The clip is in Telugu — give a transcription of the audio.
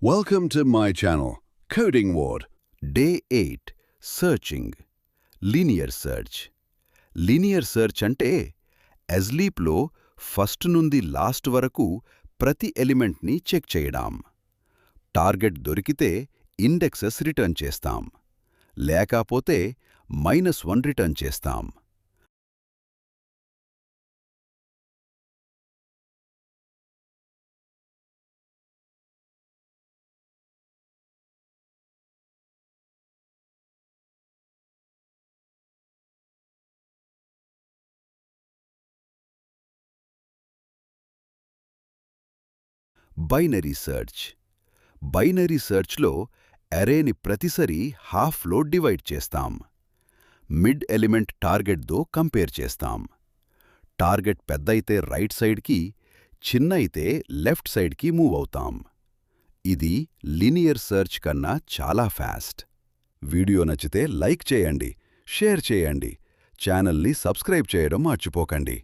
Welcome to my channel, Coding Ward. Day 8. Searching. Linear search. Linear search అంటే ఎస్లీప్లో ఫస్ట్ నుండి లాస్ట్ వరకు ప్రతి ఎలిమెంట్ని చెక్ చేయడం. టార్గెట్ దొరికితే ఇండెక్సెస్ రిటర్న్ చేస్తాం, లేకపోతే -1 రిటర్న్ చేస్తాం. Binary search. బైనరీ సెర్చ్లో అరేని ప్రతిసరి హాఫ్లో డివైడ్ చేస్తాం. మిడ్ ఎలిమెంట్ టార్గెట్తో కంపేర్ చేస్తాం. టార్గెట్ పెద్దయితే రైట్ సైడ్కి, చిన్న అయితే లెఫ్ట్ సైడ్కి మూవ్ అవుతాం. ఇది లీనియర్ సెర్చ్ కన్నా చాలా ఫాస్ట్. వీడియో నచ్చితే లైక్ చేయండి, షేర్ చేయండి, ఛానల్ని సబ్స్క్రైబ్ చేయడం మర్చిపోకండి.